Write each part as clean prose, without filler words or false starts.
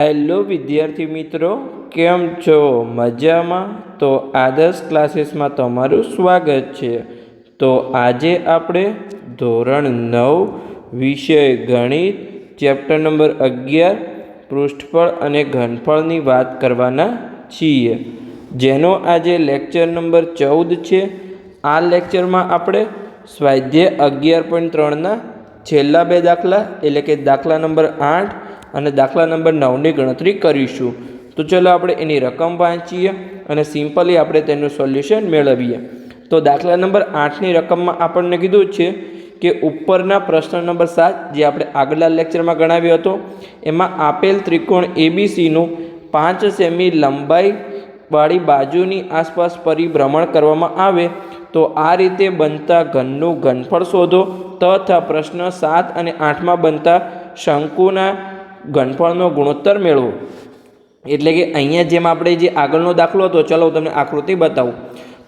Hello વિદ્યાર્થી મિત્રો, કેમ છો? મજામાં? તો આદર્શ ક્લાસીસમાં તમારું સ્વાગત છે. તો આજે આપણે ધોરણ 9 વિષય ગણિત ચેપ્ટર નંબર 11 પૃષ્ઠફળ અને ઘનફળની વાત કરવાના છીએ, જેનો આજે લેક્ચર નંબર 14 છે. આ લેક્ચરમાં આપણે સ્વાધ્યાય 11.3ના છેલ્લા બે દાખલા એટલે કે દાખલા નંબર 8 અને દાખલા નંબર 9ની ગણતરી કરીશું. તો ચલો આપણે એની રકમ વાંચીએ અને સિમ્પલી આપણે તેનું સોલ્યુશન મેળવીએ. તો દાખલા નંબર 8ની રકમમાં આપણને કીધું છે કે ઉપરના પ્રશ્ન નંબર 7 જે આપણે આગલા લેક્ચરમાં ગણાવ્યો હતો, એમાં આપેલ ત્રિકોણ એબીસીનું 5 સેમી લંબાઈવાળી બાજુની આસપાસ પરિભ્રમણ કરવામાં આવે તો આ રીતે બનતા ઘનનું ઘનફળ શોધો તથા પ્રશ્ન 7 અને 8માં બનતા શંકુના ઘનફળનો ગુણોત્તર મેળવો. એટલે કે અહીંયા જેમ આપણે જે આગળનો દાખલો હતો, ચલો હું તમને આકૃતિ બતાવું.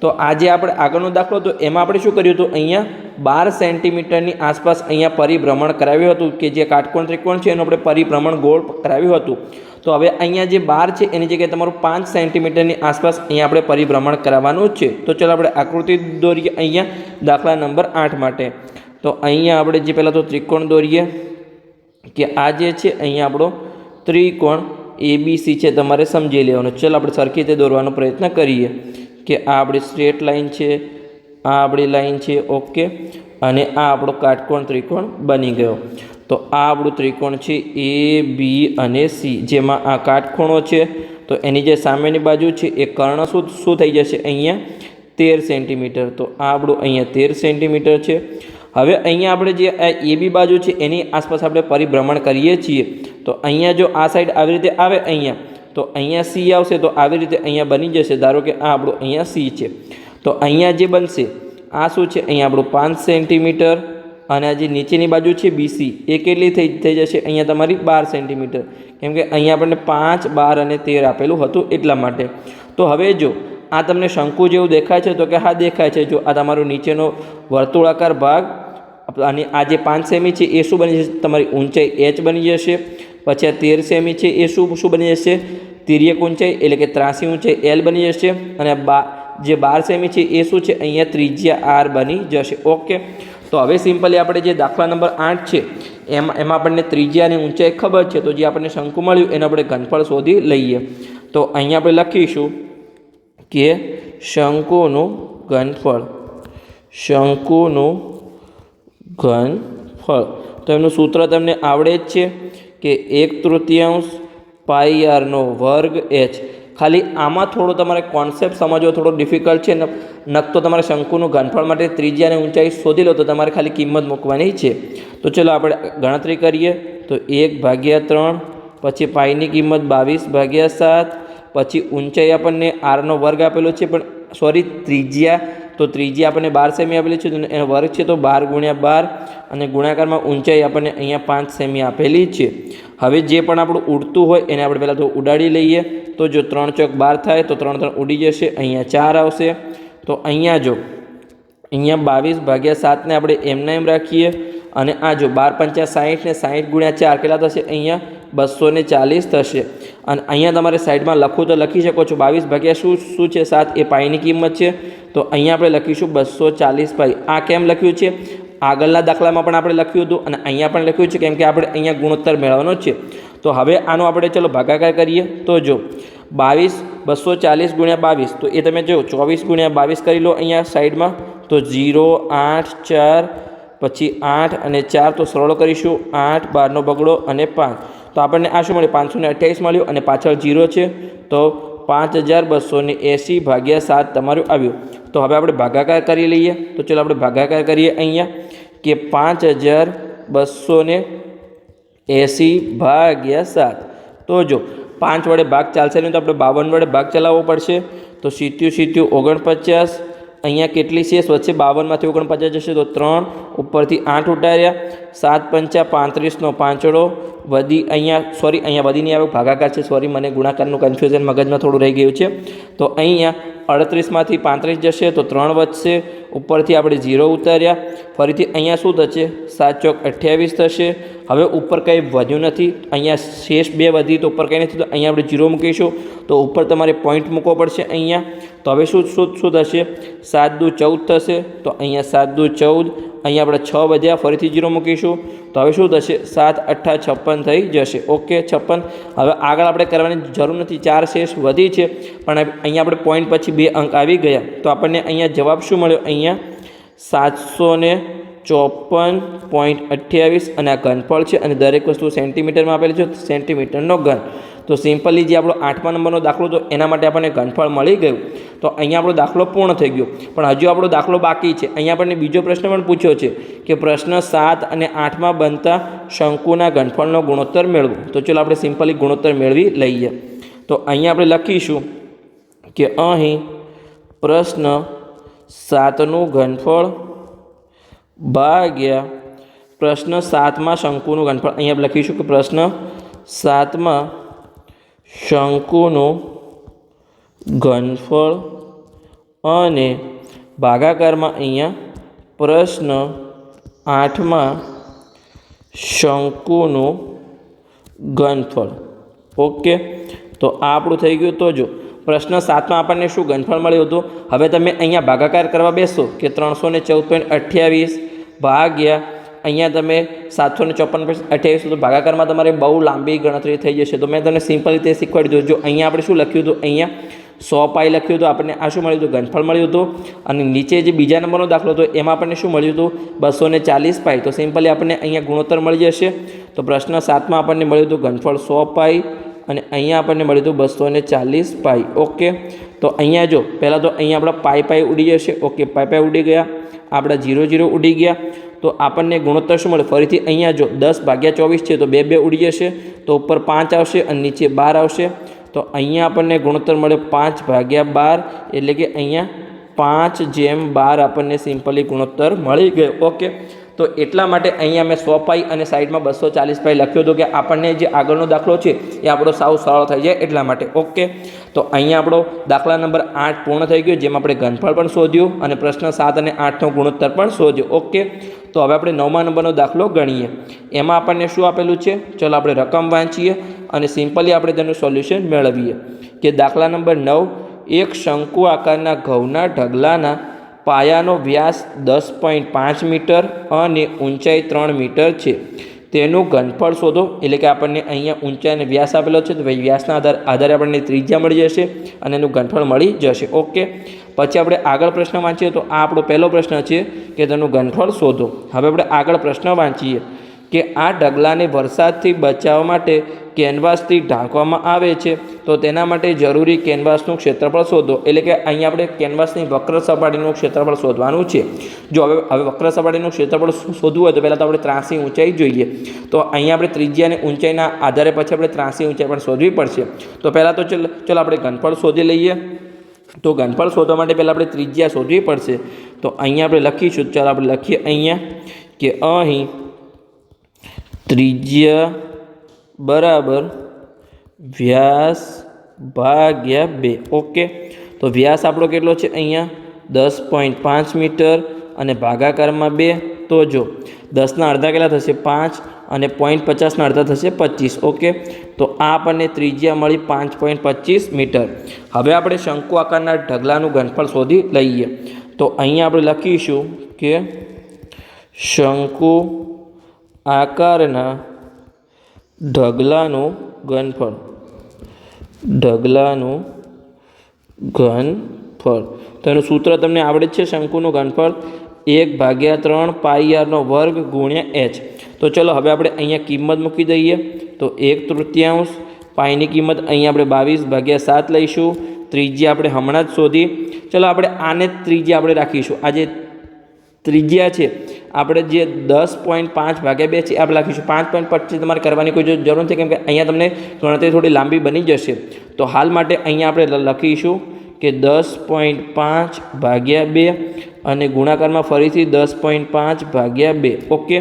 તો આ જે આપણે આગળનો દાખલો હતો એમાં આપણે શું કર્યું હતું, અહીંયા 12 સેન્ટીમીટરની આસપાસ અહીંયા પરિભ્રમણ કરાવ્યું હતું કે જે કાટકોણ ત્રિકોણ છે એનું આપણે પરિભ્રમણ ગોળ કરાવ્યું હતું. તો હવે અહીંયા જે 12 છે એની જગ્યાએ તમારું 5 સેન્ટીમીટરની આસપાસ અહીંયા આપણે પરિભ્રમણ કરાવવાનું છે. તો ચલો આપણે આકૃતિ દોરીએ અહીંયા દાખલા નંબર 8 માટે. તો અહીંયા આપણે જે પહેલાં તો ત્રિકોણ દોરીએ કે આ જે છે અહીંયા આપણો ત્રિકોણ એબીસી છે, તમારે સમજી લેવાનું. ચલો આપણે સરખી રીતે દોરવાનો પ્રયત્ન કરીએ કે આ આપણી સ્ટ્રેટ લાઈન છે, આ આપણી લાઈન છે, ઓકે, અને આ આપણો કાટકોણ ત્રિકોણ બની ગયો. તો આ આપણું ત્રિકોણ છે એ બી અને સી, જેમાં આ કાટખૂણો છે તો એની જે સામેની બાજુ છે એ કર્ણ શું થઈ જશે અહીંયા 13 સેન્ટીમીટર. તો આ આપણું અહીંયા 13 સેન્ટીમીટર છે. હવે અહીંયા આપણે જે એ બી બાજુ છે એની આસપાસ આપણે પરિભ્રમણ કરીએ છીએ. તો અહીંયા જો આ સાઈડ આવી રીતે આવે અહીંયા, તો અહીંયા સી આવશે, તો આવી રીતે અહીંયા બની જશે. ધારો કે આ આપણું અહીંયા સી છે, તો અહીંયા જે બનશે આ શું છે અહીંયા આપણું 5 સેન્ટીમીટર, અને આ જે નીચેની બાજુ છે બીસી એ કેટલી થઈ જશે અહીંયા તમારી 12 સેન્ટીમીટર, કેમ કે અહીંયા આપણને 5, 12 અને 13 આપેલું હતું એટલા માટે. તો હવે જો આ તમને શંકુ જેવું દેખાય છે, તો કે હા દેખાય છે. જો આ તમારો નીચેનો વર્તુળાકાર ભાગ અને આ જે 5 સેમી છે એ શું બની જશે, તમારી ઊંચાઈ h બની જશે. પછી આ 13 સેમી છે એ શું બની જશે, તિર્યક ઊંચાઈ એટલે કે ત્રાસી ઊંચાઈ l બની જશે. અને જે 12 સેમી છે એ શું છે અહીંયા ત્રિજ્યા r બની જશે. ઓકે, તો હવે સિમ્પલી આપણે જે દાખલા નંબર 8 છે એમાં આપણને ત્રિજ્યા અને ઊંચાઈ ખબર છે, તો જે આપણને શંકુ મળ્યું એનું આપણે ઘનફળ શોધી લઈએ. તો અહીંયા આપણે લખીશું કે શંકુનું ઘનફળ, શંકુનું ઘનફળ. તો એમનું સૂત્ર તમને આવડે જ છે કે 1/3 પાઈ આરનો વર્ગ h. ખાલી આમાં થોડો તમારે કોન્સેપ્ટ સમજવો થોડો ડિફિકલ્ટ છે. નકતો તમારે શંકુનું ઘનફળ માટે ત્રિજ્યા અને ઊંચાઈ શોધી લો તો તમારે ખાલી કિંમત મૂકવાની છે. તો ચલો આપણે ગણતરી કરીએ. તો 1/3, પછી પાઈની કિંમત 22/7, પછી ઊંચાઈ આપણને આરનો વર્ગ આપેલો છે, પણ સોરી ત્રિજ્યા, તો ત્રિજ્યા આપણને 12 સેમી આપેલી છે, એનો વર્ગ છે તો 12 × 12, અને ગુણાકારમાં ઊંચાઈ આપણને અહીંયા 5 સેમી આપેલી છે. હવે જે પણ આપણું ઉડતું હોય એને આપણે પહેલાં તો ઉડાડી લઈએ. તો જો 3 ચોક 12 થાય તો 3 3 ઉડી જશે, અહીંયા 4 આવશે. તો અહીંયા જો અહીંયા 22/7ને આપણે એમના એમ રાખીએ, અને આ જો 12 × 5 = 60 ને 60 × 4 કેટલા થશે અહીંયા 240 થશે. અને અહીંયા તમારે સાઈડમાં લખવું તો લખી શકો છો, 22 શું છે 7 એ પાઈની કિંમત છે. તો અહીંયા આપણે લખીશું 240 પાઈ. આ કેમ લખ્યું છે, આગળના દાખલામાં પણ આપણે લખ્યું હતું અને અહીંયા પણ લખ્યું છે, કેમ કે આપણે અહીંયા ગુણોત્તર મેળવવાનો છે. તો હવે આનો આપણે ચલો ભાગાકાર કરીએ. તો જો 240 × 22, તો એ તમે જો 24 × 22 કરી લો અહીંયા સાઈડમાં. તો 0, 8, 4, પછી 8 અને 4, તો સરળ કરીશું. 8, 12નો બગડો અને 5, તો આપણને આ શું મળ્યું 528 મળ્યું, અને પાછળ 0 છે તો 5280/7 તમારું આવ્યું. તો હવે આપણે ભાગાકાર કરી લઈએ. તો ચલો આપણે ભાગાકાર કરીએ અહીંયા કે 5280/7. તો જો 5 વડે ભાગ ચાલશે નહીં તો આપણે 52 વડે ભાગ ચલાવવો પડશે. તો 7 49, અહીંયા કેટલી શેષ વધશે, 52માંથી 49 જશે તો 3, ઉપરથી 8 ઉતાર્યા, 7 પંચા 35નો પાંચડો વધી અહીંયા વધી નહીં આવે, ભાગાકાર છે, સોરી, મને ગુણાકારનું કન્ફ્યુઝન મગજમાં થોડું રહી ગયું છે. તો અહીંયા 38માંથી 35 જશે તો 3 વધશે, ઉપરથી આપણે 0 ઉતાર્યા, ફરીથી અહીંયા શું થશે, 7 ચોક 28 થશે. હવે ઉપર કંઈ વધ્યું નથી, અહીંયા શેષ 2 વધી તો ઉપર કંઈ નથી, તો અહીંયા આપણે 0 મૂકીશું. તો ઉપર તમારે પોઈન્ટ મૂકવો પડશે અહીંયા. તો હવે શું થશે, 7 દુ 14 થશે, તો અહીંયા 7 દુ 14, અહીંયા આપણે 6 વધ્યા, ફરીથી 0 મૂકીશું. તો હવે શું થશે, 7 8 56 થઈ જશે. ઓકે, 56. હવે આગળ આપણે કરવાની જરૂર નથી, 4 શેષ વધી છે, પણ અહીંયા આપણે પોઈન્ટ પછી 2 અંક આવી ગયા. તો આપણને અહીંયા જવાબ શું મળ્યો, અહીંયા 754.28 અને આ ઘનફળ છે, અને દરેક વસ્તુ સેન્ટીમીટરમાં આપેલી છે, સેન્ટીમીટરનો ઘન. તો સિમ્પલી જે આપણો 8મા નંબરનો દાખલો હતો એના માટે આપણને ઘનફળ મળી ગયું. તો અહીંયા આપણો દાખલો પૂર્ણ થઈ ગયો, પણ હજુ આપણો દાખલો બાકી છે. અહીંયા આપણને બીજો પ્રશ્ન પણ પૂછ્યો છે કે પ્રશ્ન 7 અને 8માં બનતા શંકુના ઘનફળનો ગુણોત્તર મેળવો. તો ચલો આપણે સિમ્પલી ગુણોત્તર મેળવી લઈએ. તો અહીંયા આપણે લખીશું કે અહીં પ્રશ્ન 7નું ઘનફળ ભાગ્યા પ્રશ્ન 7માં શંકુનું ઘનફળ. અહીંયા લખીશું કે પ્રશ્ન 7માં શંકુનું ઘનફળ અને ભાગાકારમાં અહીંયા પ્રશ્ન 8માં શંકુનું ઘનફળ. ઓકે, તો આ આપણું થઈ ગયું. તો જો પ્રશ્ન 7માં આપણને શું ઘનફળ મળ્યું હતું, હવે તમે અહીંયા ભાગાકાર કરવા બેસો કે 314.28 ભાગ્યા અહીંયા તમે 754.28, તો ભાગાકારમાં તમારે બહુ લાંબી ગણતરી થઈ જશે. તો મેં તમને સિમ્પલ રીતે શીખવાડી દીધું. જો અહીંયા આપણે શું લખ્યું હતું, અહીંયા 100 પાઈ લખ્યું હતું, આપણને આ શું મળ્યું હતું, ઘનફળ મળ્યું હતું. અને નીચે જે બીજા નંબરનો દાખલો હતો એમાં આપણને શું મળ્યું હતું, 240 પાઈ. તો સિમ્પલી આપણને અહીંયા ગુણોત્તર મળી જશે. તો પ્રશ્ન 7માં આપણને મળ્યું હતું ઘનફળ 100 પાઈ અને અહીંયા આપણને મળ્યું હતું 240 પાઈ. ઓકે, તો અહીંયા જો પહેલાં તો અહીંયા આપણા પાઈ ઉડી જશે. ઓકે, પાઈ ઉડી ગયા, આપણા 0 ઉડી ગયા. તો આપણને ગુણોત્તર શું મળે, ફરીથી અહીંયા જો 10/24 છે તો 2 2 ઉડી જશે, તો ઉપર 5 આવશે અને નીચે 12 આવશે. તો અહીંયા આપણને ગુણોત્તર મળે 5/12, એટલે કે અહીંયા 5/12 આપણને સિમ્પલી ગુણોત્તર મળી ગયો. ઓકે, તો એટલા માટે અહીંયા મેં 100 પાઈ અને સાઈડમાં 240 પાઈ લખ્યું હતું કે આપણને જે આગળનો દાખલો છે એ આપણો સાવ સરળ થઈ જાય એટલા માટે. ઓકે, તો અહીંયા આપણો દાખલા નંબર 8 પૂર્ણ થઈ ગયો, જેમાં આપણે ઘનફળ પણ શોધ્યું અને પ્રશ્ન 7 અને 8નો ગુણોત્તર પણ શોધ્યો. ઓકે, તો હવે આપણે 9મા નંબરનો દાખલો ગણીએ. એમાં આપણને શું આપેલું છે, ચલો આપણે રકમ વાંચીએ અને સિમ્પલી આપણે તેનું સોલ્યુશન મેળવીએ. કે દાખલા નંબર 9, એક શંકુ આકારના ઘઉંના ઢગલાના પાયાનો વ્યાસ 10.5 મીટર અને ઊંચાઈ 3 મીટર છે. તેનું ઘનફળ શોધો. એટલે કે આપણને અહીંયા ઊંચાઈ અને વ્યાસ આપેલો છે, તો ભાઈ વ્યાસના આધારે આપણને ત્રિજ્યા મળી જશે અને એનું ઘનફળ મળી જશે. ઓકે, પછી આપણે આગળ પ્રશ્ન વાંચીએ. તો આ આપણો પહેલો પ્રશ્ન છે કે તેનું ઘનફળ શોધો. હવે આપણે આગળ પ્રશ્ન વાંચીએ કે આ ઢગલાને વરસાદથી બચાવવા માટે કેનવાસથી ઢાંકવામાં આવે છે, તો તેના માટે જરૂરી કેનવાસનું ક્ષેત્રફળ શોધો. એટલે કે અહીંયા આપણે કેનવાસની વક્ર સપાટીનું ક્ષેત્રફળ શોધવાનું છે. જો હવે વક્ર સપાટીનું ક્ષેત્રફળ શોધવું હોય તો પહેલાં તો આપણે ત્રાસી ઊંચાઈ જોઈએ. તો અહીંયા આપણે ત્રિજ્યા અને ઊંચાઈના આધારે પછી આપણે ત્રાસી ઊંચાઈ પણ શોધવી પડશે. તો પહેલાં તો ચલો આપણે ઘનફળ શોધી લઈએ. તો ઘનફળ શોધવા માટે પહેલાં આપણે ત્રિજ્યા શોધવી પડશે. તો અહીંયા આપણે લખીશું, ચાલો આપણે લખીએ અહીંયા કે અહીં ત્રિજ્યા બરાબર વ્યાસ ભાગ્યા 2. ઓકે, તો વ્યાસ આપણો કેટલો છે, અહીંયા 10.5 મીટર અને ભાગાકારમાં 2. તો જો 10ના અડધા કેટલા થશે, 5 અને 0.50ના અડધા થશે 25. ઓકે, તો આ આપણને ત્રિજ્યા મળી 5.25 મીટર. હવે આપણે શંકુ આકારના ઢગલાનું ઘનફળ શોધી લઈએ. તો અહીંયા આપણે લખીશું કે શંકુ આકારના ઢગલાનું ઘનફળ, તો એનું સૂત્ર તમને આવડે છે. શંકુનું ઘનફળ 1/3 પાઈ r² ગુણ્યા h. તો ચલો હવે આપણે અહીંયા કિંમત મૂકી દઈએ. તો 1/3 પાઈની કિંમત અહીંયા આપણે 22/7 લઈશું. ત્રિજ્યા આપણે હમણાં જ શોધી. ચલો આપણે આને ત્રિજ્યા આપણે રાખીશું. આ જે ત્રિજ્યા છે આપણે જે 10.5/2 છે આપણે લખીશું. 5.25 તમારે કરવાની કોઈ જરૂર નથી, કેમ કે અહીંયા તમને ગણતરી થોડી લાંબી બની જશે. તો હાલ માટે અહીંયા આપણે લખીશું કે 10.5 ભાગ્યા 2 અને ગુણાકારમાં ફરીથી 10.5 ભાગ્યા 2. ઓકે,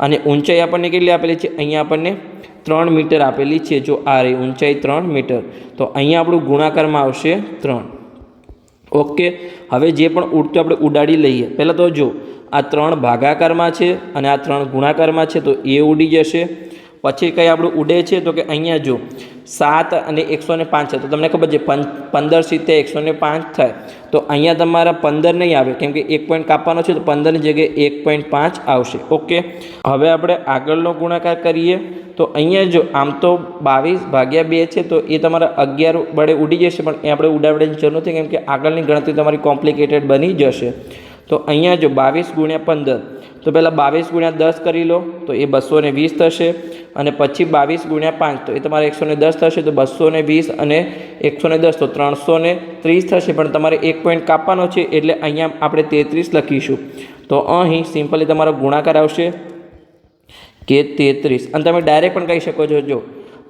અને ઊંચાઈ આપણને કેટલી આપેલી છે? અહીંયા આપણને 3 મીટર આપેલી છે. જો આ રહી ઊંચાઈ 3 મીટર, તો અહીંયા આપણું ગુણાકારમાં આવશે 3. ઓકે, હવે જે પણ ઉડતું આપણે ઉડાડી લઈએ. પહેલાં તો જો આ 3 ભાગાકારમાં છે અને આ 3 ગુણાકારમાં છે, તો એ ઉડી જશે. પછી કંઈ આપણું ઉડે છે તો કે અહીંયા જો 7 અને 105 છે, તો તમને ખબર છે 15 × 105 થાય. તો અહીંયા તમારા 15 નહીં આવે, કેમ કે 1 પોઈન્ટ કાપવાનો છે, તો 15ની જગ્યાએ 1.5 આવશે. ઓકે, હવે આપણે આગળનો ગુણાકાર કરીએ. તો અહીંયા જો આમ તો 22 ભાગ્યા 2 છે, તો એ તમારા 11 વડે ઉડી જશે, પણ એ આપણે ઉડાડવાની જરૂર નથી, કેમ કે આગળની ગણતરી તમારી કોમ્પ્લિકેટેડ બની જશે. તો અહીંયા જો 22 × 15, તો પહેલાં 22 × 10 કરી લો, તો એ 220 થશે. અને પછી 22 × 5, તો એ તમારે 110 થશે. તો 220 અને 110 તો 330 થશે, પણ તમારે 1 પોઈન્ટ કાપવાનો છે, એટલે અહીંયા આપણે 33 લખીશું. તો અહીં સિમ્પલી તમારો ગુણાકાર આવશે કે 33. અને તમે ડાયરેક્ટ પણ કહી શકો છો, જો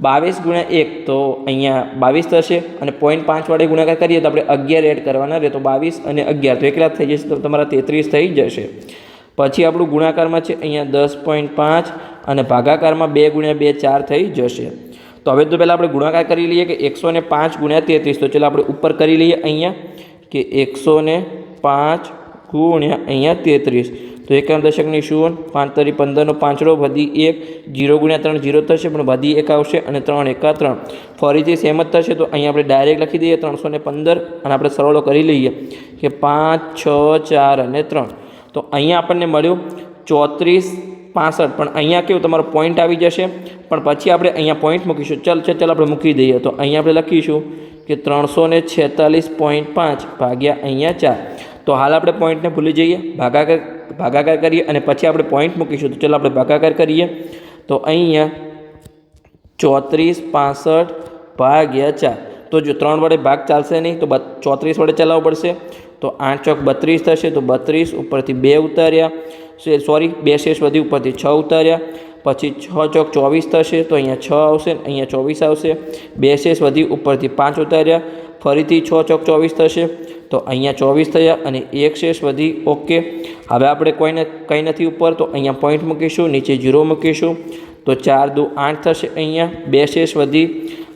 22 × 1 તો અહીંયા 22 થશે, અને 0.5 વડે ગુણાકાર કરીએ તો આપણે 11 એડ કરવાના રહે, તો 22 અને 11 તો એકલા થઈ જશે, તો તમારા 33 થઈ જશે. પછી આપણું ગુણાકારમાં છે અહીંયા 10.5 અને ભાગાકારમાં 2 × 2 4 થઈ જશે. તો હવે તો પહેલાં આપણે ગુણાકાર કરી લઈએ કે 105 × 33. તો ચાલો આપણે ઉપર કરી લઈએ અહીંયા કે 105 × અહીંયા 33. તો 1 દશકની 0, 5 તરી 15નો 5 વધી 1, 0 × 3 0 થશે, પણ વધી 1 આવશે, અને 3 × 3 ફરીથી સેમ જ થશે. તો અહીંયા આપણે ડાયરેક્ટ લખી દઈએ 315, અને આપણે સરળો કરી લઈએ કે 5 6 4 અને 3. તો અહીંયા આપણને મળ્યું 34.65, પણ અહીંયા કેવું તમારો પોઈન્ટ આવી જશે, પણ પછી આપણે અહીંયા પોઈન્ટ મૂકીશું. ચાલ આપણે મૂકી દઈએ. તો અહીંયા આપણે લખીશું કે 346.5 ભાગ્યા અહીંયા 4. તો હાલ આપણે પોઈન્ટને ભૂલી જઈએ, ભાગાકાર કરીએ અને પછી આપણે પોઈન્ટ મૂકીશું. તો ચાલો આપણે ભાગાકાર કરીએ. તો અહીંયા 34.65 ભાગ્યા 4. તો જો 3 વડે ભાગ ચાલશે નહીં, તો 34 વડે ચલાવવું પડશે. તો 8 ચોક 32 થશે, તો 32 ઉપરથી 2 ઉતાર્યા, 2 શેષ વધી ઉપરથી 6 ઉતાર્યા. પછી 6 ચોક 24 થશે, તો અહીંયા 6 આવશે, અહીંયા 24 આવશે. 2 શેષ વધી ઉપરથી 5 ઉતાર્યા, ફરીથી 6 ચોક 24 થશે, તો અહીંયા 24 થયા, અને 1 શેષ વધી. ઓકે, હવે આપણે કંઈ નથી ઉપર, તો અહીંયા પોઈન્ટ મૂકીશું, નીચે 0 મૂકીશું. તો 4 દુ 8 થશે, અહીંયા 2 શેષ વધી.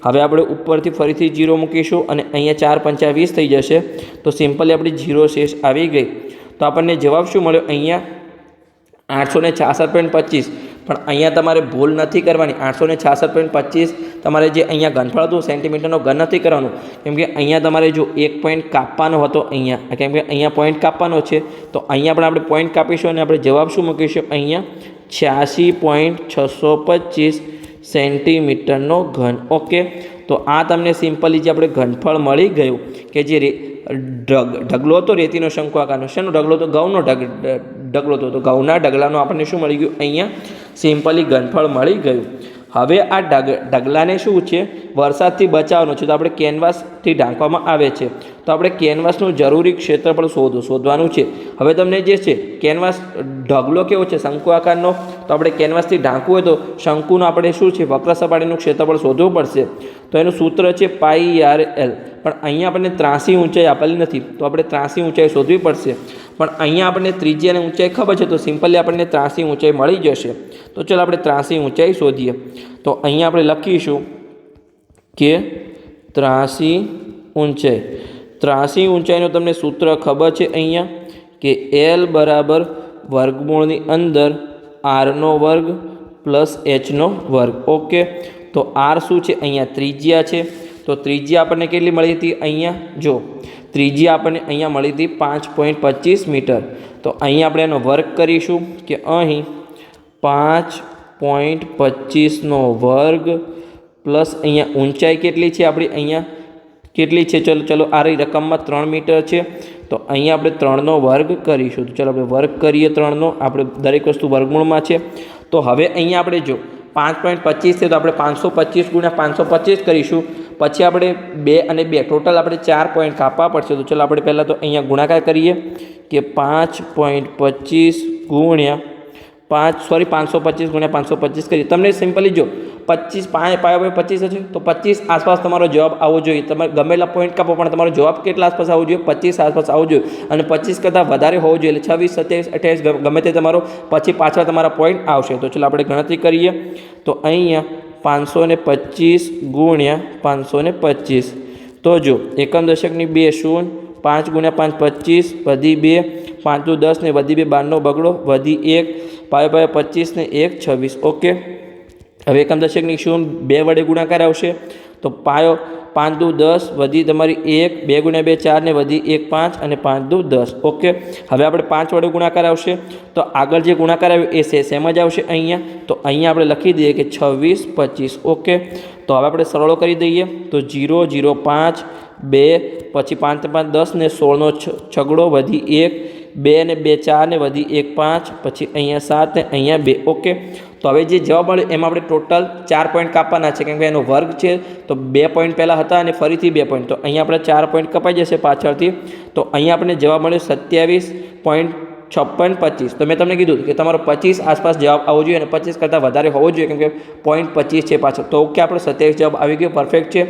હવે આપણે ઉપરથી ફરીથી 0 મૂકીશું, અને અહીંયા 4 × 5 = 20 થઈ જશે. તો સિમ્પલી આપણી 0 શેષ આવી ગઈ. તો આપણને જવાબ શું મળ્યો? અહીંયા 866.25. પણ અહીંયા તમારે ભૂલ નથી કરવાની. 866.25 તમારે જે અહીંયા ઘનફળ હતું સેન્ટીમીટરનો ઘન નથી કરવાનું, કેમ કે અહીંયા તમારે જો 1 પોઈન્ટ કાપવાનો હતો અહીંયા, કેમ કે અહીંયા પોઈન્ટ કાપવાનો છે. તો અહીંયા પણ આપણે પોઈન્ટ કાપીશું, અને આપણે જવાબ શું મૂકીશું? અહીંયા 86.625 સેન્ટીમીટરનો ઘન. ઓકે, તો આ તમને સિમ્પલી જે આપણે ઘનફળ મળી ગયું, કે જે ઢગલો હતો રેતીનો શંકુ શેનો ઢગલો હતો? ઘઉંનો ઢગલો હતો. તો ઘઉંના ઢગલાનો આપણને શું મળી ગયું? અહીંયા સિમ્પલી ઘનફળ મળી ગયું. હવે આ ઢગલાને શું છે? વરસાદથી બચાવવાનો છે. તો આપણે કેનવાસથી ઢાંકવામાં આવે છે. તો આપણે કેનવાસનું જરૂરી ક્ષેત્રફળ શોધવાનું છે. હવે તમને જે છે કેનવાસ ઢગલો કેવો છે? શંકુ આકારનો. તો આપણે કેનવાસથી ઢાંકવું હોય તો શંકુનું આપણે શું છે? વક્ર સપાટીનું ક્ષેત્રફળ શોધવું પડશે. તો એનું સૂત્ર છે πr/l. પણ અહીંયા આપણને ત્રાસી ઊંચાઈ આપેલી નથી, તો આપણે ત્રાસી ઊંચાઈ શોધવી પડશે. પણ અહીંયા આપણને ત્રિજ્યા અને ઊંચાઈ ખબર છે, તો સિમ્પલી આપણને ત્રાસી ઊંચાઈ મળી જશે. તો ચાલો આપણે ત્રાસી ઊંચાઈ શોધીએ. તો અહીંયા આપણે લખીશું કે ત્રાસી ઊંચાઈનું તમને સૂત્ર ખબર છે અહીંયા કે L = વર્ગમૂળની અંદર r² + h². ઓકે, તો r શું છે? અહીંયા ત્રિજ્યા છે. તો ત્રિજ્યા આપણને કેટલી મળી હતી? અહીંયા જો ત્રિજ્યા આપણને અહીંયા મળી હતી 5.25 મીટર. તો અહીંયા આપણે એનો વર્ગ કરીશું કે અહીં 5.25² પ્લસ અહીંયા ઊંચાઈ કેટલી છે આપણી? અહીંયા કેટલી છે? ચલો આ રકમમાં 3 મીટર છે. તો અહીંયા આપણે 3નો વર્ગ કરીશું. તો ચાલો આપણે વર્ગ કરીએ 3નો. આપણે દરેક વસ્તુ વર્ગમૂળમાં છે. તો હવે અહીંયા આપણે જો 5.25 છે, તો આપણે 525 × 525 કરીશું. પછી આપણે 2 અને 2 ટોટલ આપણે 4 પોઈન્ટ કાપવા પડશે. તો ચાલો આપણે પહેલાં તો અહીંયા ગુણાકાર કરીએ કે 5.25 × 525 ગુણ્યા 525 કરીએ. તમને સિમ્પલી જો 25 પાયો 25 હશે તો 25 આસપાસ તમારો જવાબ આવવો જોઈએ. તમે ગમેલા પોઈન્ટ કાપો પણ તમારો જવાબ કેટલા આસપાસ આવવો જોઈએ? 25 આસપાસ આવવો જોઈએ. અને 25 કરતાં વધારે હોવો જોઈએ એટલે 26, 27, 28 ગમે તે તમારો પછી પાછળ તમારા પોઈન્ટ આવશે. તો ચાલો આપણે ગણતરી કરીએ. તો અહીંયા 525 ગુણ્યા 525. તો જો એકમ દશકની 2 0, 5 ગુણ્યા 5 25, વધી 2, 5 દુ 10 ને વધી 2 12નો બગડો, વધી 1, પાયો 25 ને 1 26. ઓકે, હવે એકમ દશકની 0 2 વડે ગુણાકાર આવશે તો પાયો 5 દુ 10, વધી તમારી 1, 2 ગુણ્યા 2 4 ને વધી 1 5 અને 5 દુ 10. ઓકે, હવે આપણે 5 વડે ગુણાકાર આવશે તો આગળ જે ગુણાકાર આવ્યો એ સેમ જ આવશે અહીંયા. તો અહીંયા આપણે લખી દઈએ કે 26 25. ઓકે, તો હવે આપણે સરળો કરી દઈએ તો 0 0 5 2, પછી 5 5 10 ને 16નો છગડો, વધી 1, 2 ને 2 4 ને વધી 1 5, પછી અહીંયા 7 ને અહીંયા 2. ઓકે, તો હવે જે જવાબ મળે એમાં આપણે ટોટલ 4 પોઈન્ટ કાપવાના છે કેમ કે એનો વર્ગ છે. તો 2 પોઈન્ટ પહેલાં હતા અને ફરીથી 2 પોઈન્ટ, તો અહીંયા આપણે 4 પોઈન્ટ કપાઈ જશે પાછળથી. તો અહીંયા આપણે જવાબ મળ્યો 27.5625. તો મેં તમને કીધું કે તમારો 25 આસપાસ જવાબ આવવો જોઈએ અને 25 કરતાં વધારે હોવો જોઈએ કેમ કે પોઈન્ટ 25 છે પાછળ. તો ઓકે, આપણો 27 જવાબ આવી ગયો, પરફેક્ટ છે.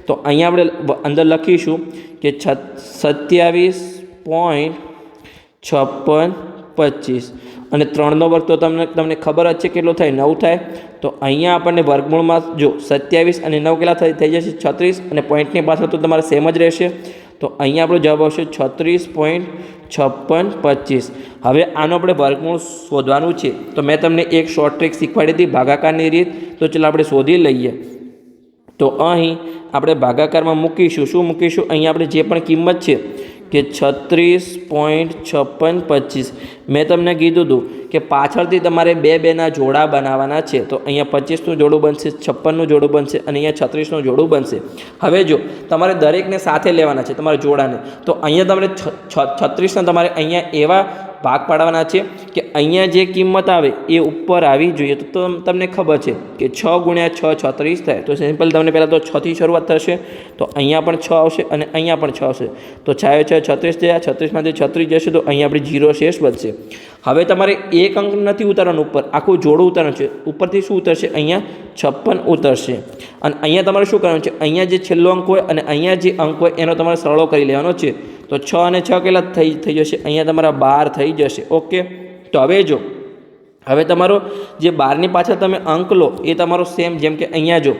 તો અહીંયા આપણે અંદર લખીશું કે 27.5625 અને 3નો વર્ગ તો તમને ખબર જ છે કેટલો થાય, 9 થાય. તો અહીંયા આપણને વર્ગમૂળમાં જો 27 અને 9 કેટલા થઈ જશે? 36 અને પોઈન્ટની પાછળ તો તમારે સેમ જ રહેશે. તો અહીંયા આપણો જવાબ આવશે 36.5625. હવે આનો આપણે વર્ગમૂળ શોધવાનું છે. તો મેં તમને એક શોર્ટ ટ્રીક શીખવાડી હતી ભાગાકારની રીત. તો ચાલો આપણે શોધી લઈએ. તો અહીં આપણે ભાગાકારમાં મૂકીશું. શું મૂકીશું? અહીંયા આપણે જે પણ કિંમત છે કે 36.5625. મેં તમને કીધું હતું કે પાછળથી તમારે 2 2ના જોડા બનાવવાના છે. તો અહીંયા 25નું જોડું બનશે, 56નું જોડું બનશે અને અહીંયા 36નું જોડું બનશે. હવે જો તમારે દરેકને સાથે લેવાના છે તમારા જોડાને, તો અહીંયા તમારે 36ને તમારે અહીંયા એવા ભાગ પાડવાના છે કે અહીંયા જે કિંમત આવે એ ઉપર આવી જોઈએ. તો તમને ખબર છે કે 6 ગુણ્યા 6 36 થાય. તો સિમ્પલ તમને પહેલાં તો 6થી શરૂઆત થશે. તો અહીંયા પણ 6 આવશે અને અહીંયા પણ 6 આવશે. તો 6 6 36 થયા, 36માંથી 36 જશે તો અહીંયા આપણે 0 શેષ વધશે. હવે તમારે એક અંક નથી ઉતારવાનું, ઉપર આખું જોડું ઉતારવાનું છે. ઉપરથી શું ઉતરશે? અહીંયા 56 ઉતરશે. અને અહીંયા તમારે શું કરવાનું છે? અહીંયા જે છેલ્લો અંક હોય અને અહીંયા જે અંક હોય એનો તમારે સરળો કરી લેવાનો છે. તો 6 અને 6 કેટલા થઈ જશે? અહીંયા તમારા 12 થઈ જશે. ઓકે, તો હવે જો હવે તમારો જે 12ની પાછળ તમે અંક લો એ તમારો સેમ, જેમ કે અહીંયા જો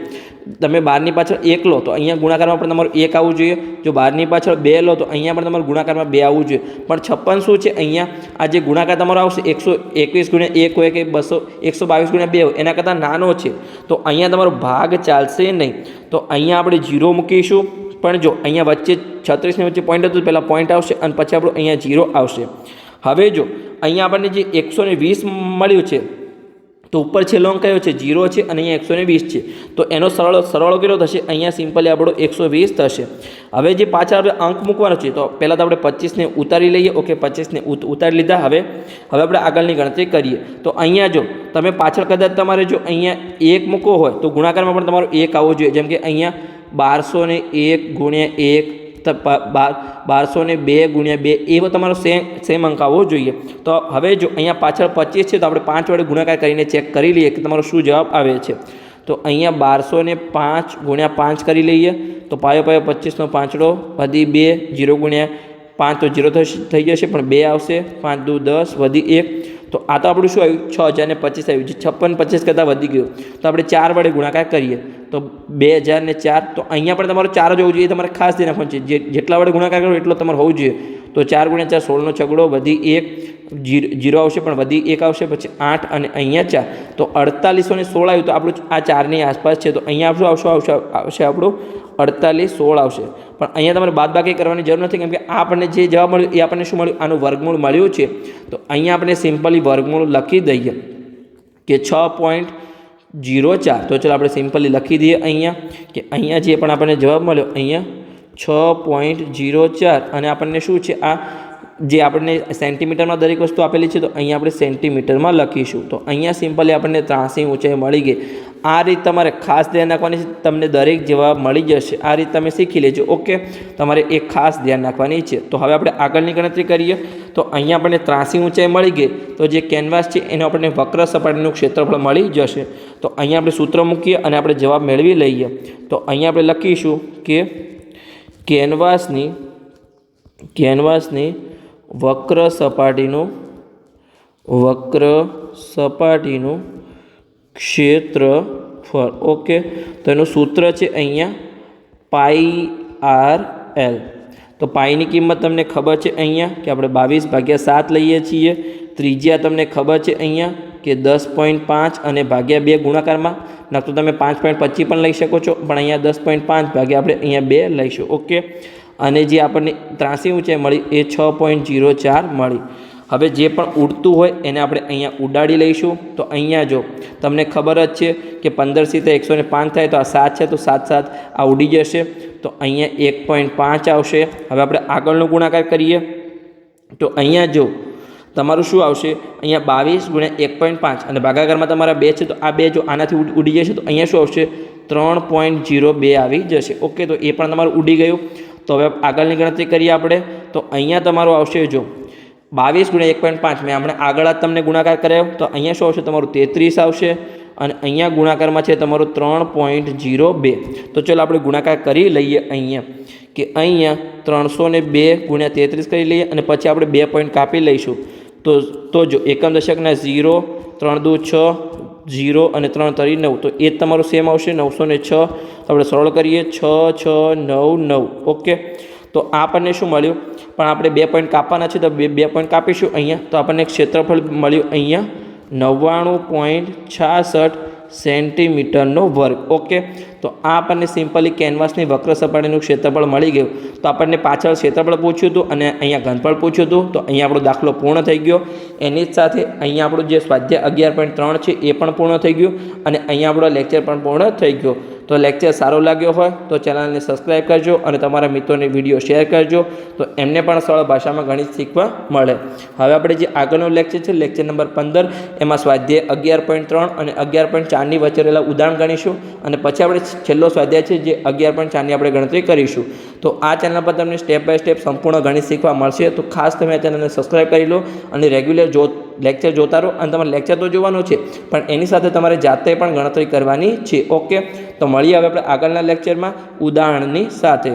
તમે 12ની પાછળ 1 લો તો અહીંયા ગુણાકારમાં પણ તમારું 1 આવવું જોઈએ. જો 12ની પાછળ 2 લો તો અહીંયા પણ તમારું ગુણાકારમાં 2 આવવું જોઈએ. પણ 56 શું છે? અહીંયા આ જે ગુણાકાર તમારો આવશે 121 ગુણ્યા 1 હોય કે 122 ગુણ્યા 2 હોય એના કરતાં નાનો છે. તો અહીંયા તમારો ભાગ ચાલશે નહીં. તો અહીંયા આપણે 0 મૂકીશું. પણ જો અહીંયા વચ્ચે 36ની વચ્ચે પોઈન્ટ હતું, પહેલાં પોઈન્ટ આવશે અને પછી આપણું અહીંયા 0 આવશે. હવે જો અહીંયા આપણને જે 120 મળ્યું છે તો ઉપર છેલ્લો અંક કયો છે? 0 છે અને અહીંયા 120 છે. તો એનો સરળો કેટલો થશે? અહીંયા સિમ્પલી આપણો 120 થશે. હવે જે પાછળ આપણે અંક મૂકવાનો છે તો પહેલાં તો આપણે 25ને ઉતારી લઈએ. ઓકે, 25ને ઉતારી લીધા. હવે આપણે આગળની ગણતરી કરીએ. તો અહીંયા જો તમે પાછળ કદાચ તમારે જો અહીંયા 1 મૂકવો હોય તો ગુણાકારમાં પણ તમારો 1 આવવો જોઈએ. જેમ કે અહીંયા 1201 ગુણ્યા 1, 1202 ગુણ્યા 2 એવો તમારો સેમ અંક આવવો જોઈએ. તો હવે જો અહીંયા પાછળ 25 છે તો આપણે 5 વડે ગુણાકાર કરીને ચેક કરી લઈએ કે તમારો શું જવાબ આવે છે. તો અહીંયા 1205 ગુણ્યા 5 કરી લઈએ. તો પાયો 25નો પાંચડો, વધી 2, 0 ગુણ્યા 5 તો 0 થઈ જશે પણ 2 આવશે, 5 દુ 10, વધી 1. તો આ તો આપણું શું આવ્યું? 6025 આવ્યું. જે 56 25 કરતાં વધી ગયું. તો આપણે 4 વડે ગુણાકાર કરીએ તો 2004. તો અહીંયા પણ તમારો 4 જ હોવું જોઈએ. તમારે ખાસ ધ્યાન રાખવાનું છે. જેટલા વડે ગુણાકાર કરો એટલો તમારે હોવું જોઈએ. તો 4 ગુણ્યા 4 16નો છગડો, વધી 1, 0 આવશે પણ વધી 1 આવશે, પછી 8 અને અહીંયા 4. તો 4816 આવ્યું. તો આપણું આ 4ની આસપાસ છે. તો અહીંયા આવશે આપણું 4816 આવશે. પણ અહીંયા તમારે બાદબાકી કરવાની જરૂર નથી કેમ કે આ આપણને જે જવાબ મળ્યો એ આપણને શું મળ્યું? આનું વર્ગમૂળ મળ્યું છે. તો અહીંયા આપણે સિમ્પલી વર્ગમૂળ લખી દઈએ કે 6.04. તો ચાલો આપણે સિમ્પલી લખી દઈએ અહીંયા કે અહીંયા જે પણ આપણને જવાબ મળ્યો અહીંયા 6.04 અને આપણને શું છે? આ જે આપણને સેન્ટીમીટરમાં દરેક વસ્તુ આપેલી છે તો અહીંયા આપણે સેન્ટીમીટરમાં લખીશું. તો અહીંયા સિમ્પલી આપણને 83 ઊંચાઈ મળી ગઈ. આ રીત તમારે ખાસ ધ્યાન રાખવાની છે. તમને દરેક જવાબ મળી જશે. આ રીત તમે શીખી લેજો. ઓકે, તમારે એક ખાસ ધ્યાન રાખવાની છે. તો હવે આપણે આગળની ગણતરી કરીએ. તો તો અહીંયા આપણને 83 ઊંચાઈ મળી ગઈ, તો જે કેનવાસ છે એનું આપણને વક્ર સપાટીનું ક્ષેત્રફળ મળી જશે. તો અહીંયા આપણે સૂત્ર મૂકીએ અને આપણે જવાબ મેળવી લઈએ. તો અહીંયા આપણે લખીશું કે કેનવાસની વક્ર સપાટીનું ક્ષેત્રફળ. ઓકે, તો એનું સૂત્ર છે અહીંયા πr/l. તો પાઈની કિંમત તમને ખબર છે અહીંયા કે આપણે 22/7 લઈએ છીએ. ત્રિજ્યા તમને ખબર છે અહીંયા કે 10.5 અને ભાગ્યા 2 ગુણાકારમાં, ન તો તમે 5.25 પણ લઈ શકો છો, પણ અહીંયા 10.5 ભાગ્યા આપણે અહીંયા 2 લઈશું. ઓકે, અને જે આપણને 83 ઊંચાઈ મળી એ 6.04 મળી. હવે જે પણ ઉડતું હોય એને આપણે અહીંયા ઉડાડી લઈશું. તો અહીંયા જો તમને ખબર જ છે કે 15 × 105 થાય, તો આ 7 છે, તો 7 આ ઉડી જશે. તો અહીંયા 1.5 આવશે. હવે આપણે આગળનો ગુણાકાર કરીએ. તો અહીંયા જો તમારું શું આવશે, અહીંયા 22 × 1.5 અને ભાગાકારમાં તમારા 2 છે, તો આ 2 જો આનાથી ઉડી જશે તો અહીંયા શું આવશે, 3.02 આવી જશે. ઓકે, તો એ પણ તમારું ઉડી ગયું. તો હવે આગળની ગણતરી કરીએ આપણે. તો અહીંયા તમારું આવશે જો 22 × 1.5, મેં હમણાં આગળ જ તમને ગુણાકાર કરાયો, તો અહીંયા શું આવશે, તમારું 33 આવશે. અને અહીંયા ગુણાકારમાં છે તમારું 3.02. તો ચલો આપણે ગુણાકાર કરી લઈએ અહીંયા, કે અહીંયા 302 × 33 કરી લઈએ અને પછી આપણે 2 પોઈન્ટ કાપી લઈશું. તો જો એકમ દશકના 0, 3 દુ 6, 0 અને 3 તરી 9, તો એ જ તમારું સેમ આવશે 906. તો આપણે સરળ કરીએ, 6699. ઓકે, તો આપણને શું મળ્યું, પણ આપણે 2 પોઈન્ટ કાપવાના છે, તો 2 પોઈન્ટ કાપીશું અહીંયા. તો આપણને ક્ષેત્રફળ મળ્યું અહીંયા 99.66 સેન્ટીમીટરનો વર્ગ. ઓકે, તો આ આપણને સિમ્પલી કેનવાસની વક્ર સપાટીનું ક્ષેત્રફળ મળી ગયું. તો આપણને પાછળ ક્ષેત્રફળ પૂછ્યું હતું અને અહીંયા ઘનફળ પૂછ્યું હતું. તો અહીંયા આપણો દાખલો પૂર્ણ થઈ ગયો. એની જ સાથે અહીંયા આપણું જે સ્વાધ્યાય 11.3 છે એ પણ પૂર્ણ થઈ ગયું અને અહીંયા આપણો લેક્ચર પણ પૂર્ણ થઈ ગયો. તો લેક્ચર સારો લાગ્યો હોય તો ચેનલને સબસ્ક્રાઈબ કરજો અને તમારા મિત્રોને વિડીયો શેર કરજો, તો એમને પણ સરળ ભાષામાં ગણિત શીખવા મળે. હવે આપણે જે આગળનો લેક્ચર છે, લેક્ચર નંબર 15, એમાં સ્વાધ્યાય 11.3 અને 11.4ની વચ્ચે રહેલા ઉદાહરણ ગણીશું અને પછી આપણે છેલ્લો સ્વાધ્યાય છે જે 11.4ની આપણે ગણતરી કરીશું. તો આ ચેનલ પર તમને સ્ટેપ બાય સ્ટેપ સંપૂર્ણ ગણિત શીખવા મળશે. તો ખાસ તમે આ ચેનલને સબસ્ક્રાઈબ કરી લો અને રેગ્યુલર લેક્ચર જોતા રહો. અને તમારે લેક્ચર તો જોવાનું છે, પણ એની સાથે તમારે જાતે પણ ગણતરી કરવાની છે. ઓકે, તો મળીએ હવે આપણે આગળના લેક્ચરમાં ઉદાહરણની સાથે.